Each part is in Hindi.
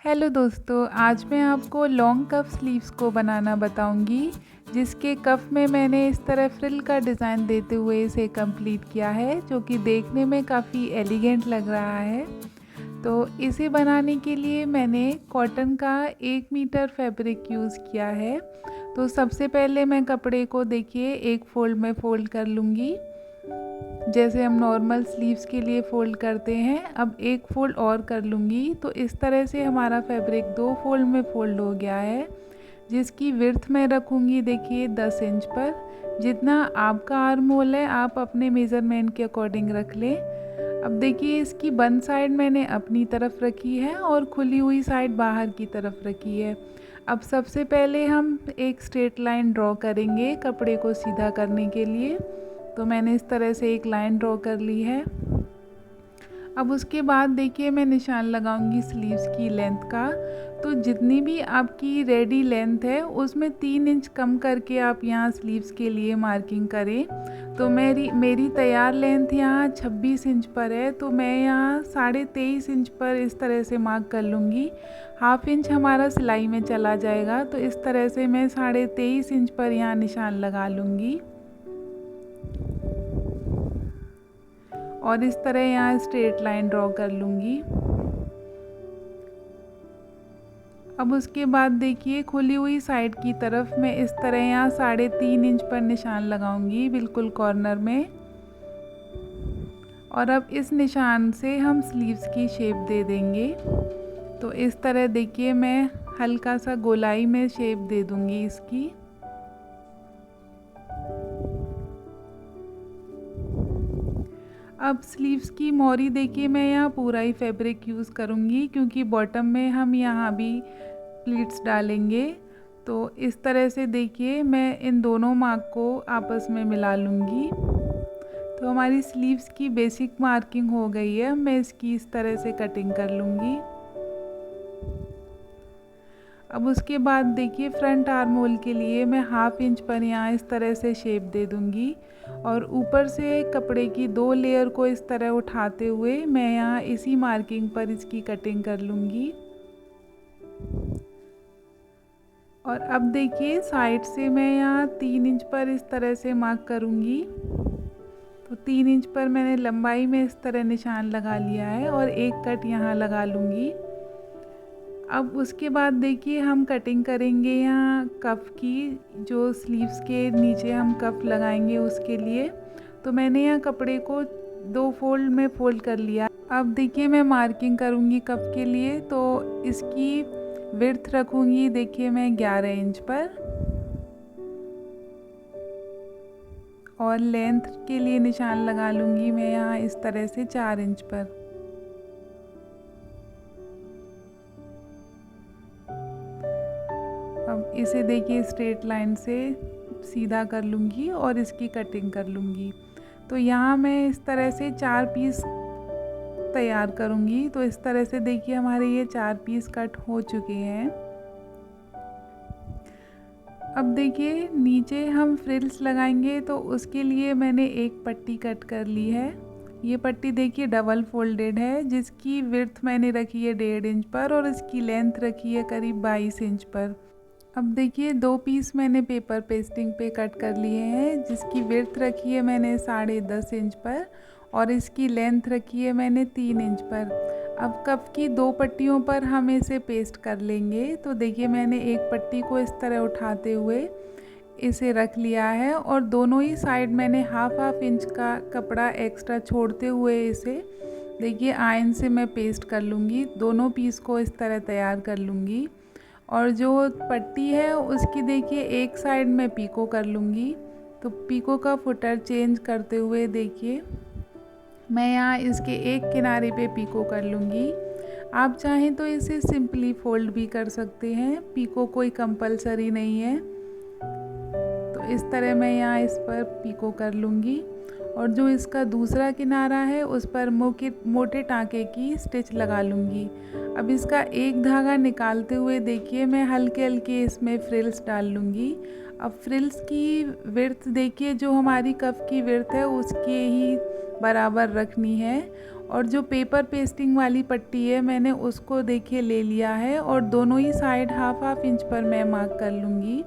हेलो दोस्तों, आज मैं आपको लॉन्ग कफ स्लीव्स को बनाना बताऊंगी, जिसके कफ में मैंने इस तरह फ्रिल का डिज़ाइन देते हुए इसे कंप्लीट किया है, जो कि देखने में काफ़ी एलिगेंट लग रहा है। तो इसे बनाने के लिए मैंने कॉटन का 1 मीटर फैब्रिक यूज़ किया है। तो सबसे पहले मैं कपड़े को देखिए एक फ़ोल्ड में फ़ोल्ड कर लूँगी, जैसे हम नॉर्मल स्लीव्स के लिए फ़ोल्ड करते हैं। अब एक फ़ोल्ड और कर लूँगी, तो इस तरह से हमारा फैब्रिक 2 फ़ोल्ड में फ़ोल्ड हो गया है, जिसकी विड्थ मैं रखूँगी देखिए 10 इंच पर। जितना आपका आर्म होल है आप अपने मेज़रमेंट के अकॉर्डिंग रख लें। अब देखिए इसकी बंद साइड मैंने अपनी तरफ रखी है और खुली हुई साइड बाहर की तरफ रखी है। अब सबसे पहले हम एक स्ट्रेट लाइन ड्रॉ करेंगे कपड़े को सीधा करने के लिए। तो मैंने इस तरह से एक लाइन ड्रॉ कर ली है। अब उसके बाद देखिए मैं निशान लगाऊंगी स्लीव्स की लेंथ का। तो जितनी भी आपकी रेडी लेंथ है उसमें 3 इंच कम करके आप यहाँ स्लीव्स के लिए मार्किंग करें। तो मेरी तैयार लेंथ यहाँ 26 इंच पर है, तो मैं यहाँ 23.5 इंच पर इस तरह से मार्क कर लूँगी। हाफ इंच हमारा सिलाई में चला जाएगा, तो इस तरह से मैं 23.5 इंच पर यहाँ निशान लगा लूँगी और इस तरह यहाँ स्ट्रेट लाइन ड्रॉ कर लूँगी। अब उसके बाद देखिए खुली हुई साइड की तरफ मैं इस तरह यहाँ 3.5 इंच पर निशान लगाऊंगी बिल्कुल कॉर्नर में। और अब इस निशान से हम स्लीव्स की शेप दे देंगे। तो इस तरह देखिए मैं हल्का सा गोलाई में शेप दे दूंगी इसकी। अब स्लीव्स की मोरी देखिए मैं यहाँ पूरा ही फैब्रिक यूज़ करूँगी, क्योंकि बॉटम में हम यहाँ भी प्लीट्स डालेंगे। तो इस तरह से देखिए मैं इन दोनों मार्क को आपस में मिला लूँगी। तो हमारी स्लीव्स की बेसिक मार्किंग हो गई है। मैं इसकी इस तरह से कटिंग कर लूँगी। अब उसके बाद देखिए फ्रंट आर्म होल के लिए मैं हाफ इंच पर यहाँ इस तरह से शेप दे दूँगी और ऊपर से कपड़े की 2 लेयर को इस तरह उठाते हुए मैं यहाँ इसी मार्किंग पर इसकी कटिंग कर लूँगी। और अब देखिए साइड से मैं यहाँ 3 इंच पर इस तरह से मार्क करूँगी। तो 3 इंच पर मैंने लंबाई में इस तरह निशान लगा लिया है और एक कट यहाँ लगा लूँगी। अब उसके बाद देखिए हम कटिंग करेंगे यहाँ कफ की, जो स्लीव्स के नीचे हम कफ लगाएंगे उसके लिए। तो मैंने यहाँ कपड़े को 2 फोल्ड में फोल्ड कर लिया। अब देखिए मैं मार्किंग करूँगी कफ के लिए। तो इसकी विड्थ रखूँगी देखिए मैं 11 इंच पर और लेंथ के लिए निशान लगा लूँगी मैं यहाँ इस तरह से 4 इंच पर। अब इसे देखिए स्ट्रेट लाइन से सीधा कर लूँगी और इसकी कटिंग कर लूँगी। तो यहाँ मैं इस तरह से 4 पीस तैयार करूँगी। तो इस तरह से देखिए हमारे ये 4 पीस कट हो चुके हैं। अब देखिए नीचे हम फ्रिल्स लगाएंगे, तो उसके लिए मैंने एक पट्टी कट कर ली है। ये पट्टी देखिए डबल फोल्डेड है, जिसकी विड्थ मैंने रखी है 1.5 इंच पर और इसकी लेंथ रखी है करीब 22 इंच पर। अब देखिए 2 पीस मैंने पेपर पेस्टिंग पे कट कर लिए हैं, जिसकी विड्थ रखी है मैंने 10.5 इंच पर और इसकी लेंथ रखी है मैंने 3 इंच पर। अब कप की 2 पट्टियों पर हम इसे पेस्ट कर लेंगे। तो देखिए मैंने एक पट्टी को इस तरह उठाते हुए इसे रख लिया है और दोनों ही साइड मैंने हाफ इंच का कपड़ा एक्स्ट्रा छोड़ते हुए इसे देखिए आयरन से मैं पेस्ट कर लूँगी। दोनों पीस को इस तरह तैयार कर लूँगी और जो पट्टी है उसकी देखिए एक साइड में पीको कर लूँगी। तो पीको का फुटर चेंज करते हुए देखिए मैं यहाँ इसके एक किनारे पे पीको कर लूँगी। आप चाहें तो इसे सिंपली फोल्ड भी कर सकते हैं, पीको कोई कंपलसरी नहीं है। तो इस तरह मैं यहाँ इस पर पीको कर लूँगी और जो इसका दूसरा किनारा है उस पर मोटे टाँके की स्टिच लगा लूँगी। अब इसका एक धागा निकालते हुए देखिए मैं हल्के हल्के इसमें फ्रिल्स डाल लूँगी। अब फ्रिल्स की विड्थ देखिए जो हमारी कफ की विड्थ है उसके ही बराबर रखनी है और जो पेपर पेस्टिंग वाली पट्टी है मैंने उसको देखिए ले लिया है और दोनों ही साइड हाफ हाफ इंच पर मैं मार्क कर लूँगी।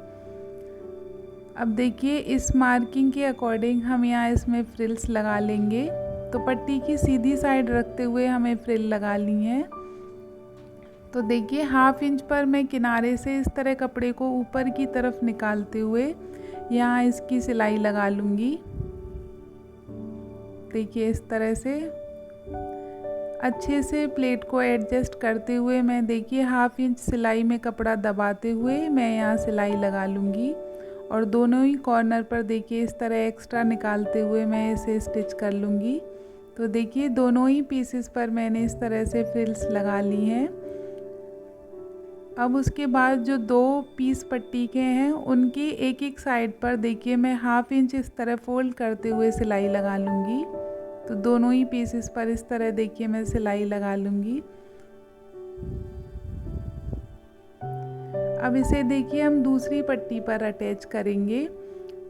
अब देखिए इस मार्किंग के अकॉर्डिंग हम यहाँ इसमें फ्रिल्स लगा लेंगे। तो पट्टी की सीधी साइड रखते हुए हमें फ्रिल लगा ली है। तो देखिए हाफ इंच पर मैं किनारे से इस तरह कपड़े को ऊपर की तरफ निकालते हुए यहाँ इसकी सिलाई लगा लूँगी। देखिए इस तरह से अच्छे से प्लेट को एडजस्ट करते हुए मैं देखिए हाफ इंच सिलाई में कपड़ा दबाते हुए मैं यहाँ सिलाई लगा लूँगी और दोनों ही कॉर्नर पर देखिए इस तरह एक्स्ट्रा निकालते हुए मैं इसे स्टिच कर लूँगी। तो देखिए दोनों ही पीसेस पर मैंने इस तरह से फ्रिल्स लगा ली हैं। अब उसके बाद जो दो पीस पट्टी के हैं उनकी एक एक साइड पर देखिए मैं हाफ इंच इस तरह फोल्ड करते हुए सिलाई लगा लूँगी। तो दोनों ही पीसेस पर इस तरह देखिए मैं सिलाई लगा लूँगी। अब इसे देखिए हम दूसरी पट्टी पर अटैच करेंगे।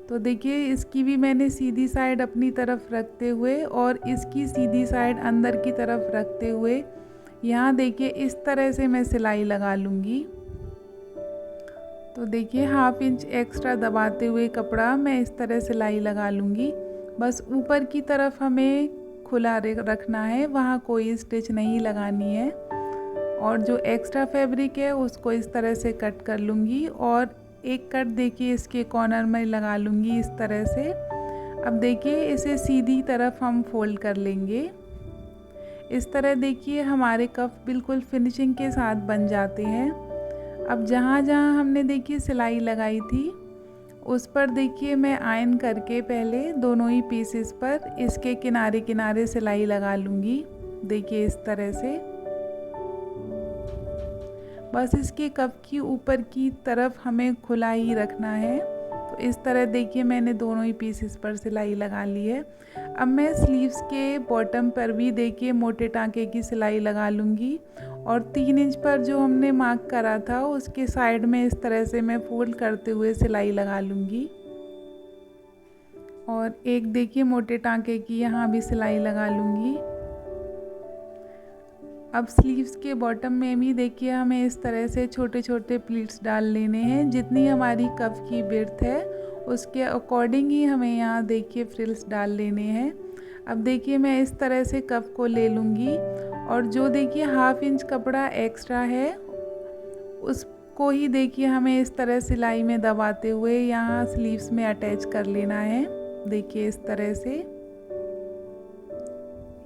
तो देखिए इसकी भी मैंने सीधी साइड अपनी तरफ रखते हुए और इसकी सीधी साइड अंदर की तरफ रखते हुए यहाँ देखिए इस तरह से मैं सिलाई लगा लूँगी। तो देखिए हाफ इंच एक्स्ट्रा दबाते हुए कपड़ा मैं इस तरह सिलाई लगा लूँगी। बस ऊपर की तरफ हमें खुला रखना है, वहाँ कोई स्टिच नहीं लगानी है। और जो एक्स्ट्रा फैब्रिक है उसको इस तरह से कट कर लूँगी और एक कट देखिए इसके कॉर्नर में लगा लूँगी इस तरह से। अब देखिए इसे सीधी तरफ हम फोल्ड कर लेंगे। इस तरह देखिए हमारे कफ बिल्कुल फिनिशिंग के साथ बन जाते हैं। अब जहाँ जहाँ हमने देखिए सिलाई लगाई थी उस पर देखिए मैं आयरन करके पहले दोनों ही पीसेस पर इसके किनारे किनारे सिलाई लगा लूँगी। देखिए इस तरह से बस इसके कफ की ऊपर की तरफ हमें खुला ही रखना है। तो इस तरह देखिए मैंने दोनों ही पीसेस पर सिलाई लगा ली है। अब मैं स्लीव्स के बॉटम पर भी देखिए मोटे टांके की सिलाई लगा लूँगी और 3 इंच पर जो हमने मार्क करा था उसके साइड में इस तरह से मैं फोल्ड करते हुए सिलाई लगा लूँगी और एक देखिए मोटे टांके की यहाँ भी सिलाई लगा लूँगी। अब स्लीव्स के बॉटम में भी देखिए हमें इस तरह से छोटे छोटे प्लीट्स डाल लेने हैं। जितनी हमारी कफ की विड्थ है उसके अकॉर्डिंग ही हमें यहाँ देखिए फ्रिल्स डाल लेने हैं। अब देखिए मैं इस तरह से कफ को ले लूँगी और जो देखिए हाफ इंच कपड़ा एक्स्ट्रा है उसको ही देखिए हमें इस तरह सिलाई में दबाते हुए यहाँ स्लीव्स में अटैच कर लेना है। देखिए इस तरह से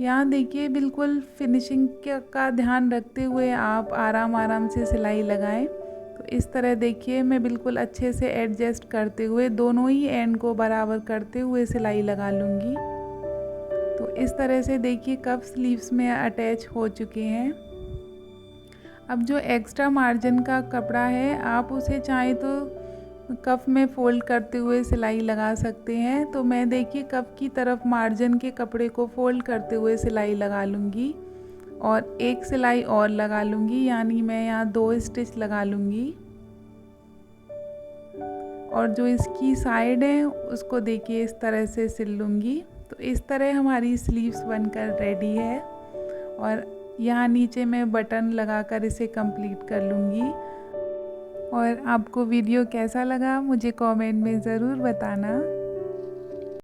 यहाँ देखिए बिल्कुल फिनिशिंग का ध्यान रखते हुए आप आराम से सिलाई लगाएं। तो इस तरह देखिए मैं बिल्कुल अच्छे से एडजस्ट करते हुए दोनों ही एंड को बराबर करते हुए सिलाई लगा लूँगी। तो इस तरह से देखिए कफ स्लीव्स में अटैच हो चुके हैं। अब जो एक्स्ट्रा मार्जिन का कपड़ा है आप उसे चाहे तो कफ में फोल्ड करते हुए सिलाई लगा सकते हैं। तो मैं देखिए कफ की तरफ मार्जिन के कपड़े को फोल्ड करते हुए सिलाई लगा लूँगी और एक सिलाई और लगा लूँगी, यानी मैं यहाँ 2 स्टिच लगा लूँगी और जो इसकी साइड है उसको देखिए इस तरह से सिल लूँगी। तो इस तरह हमारी स्लीव्स बनकर रेडी है और यहाँ नीचे मैं बटन लगाकर इसे कंप्लीट कर लूँगी। और आपको वीडियो कैसा लगा मुझे कमेंट में ज़रूर बताना।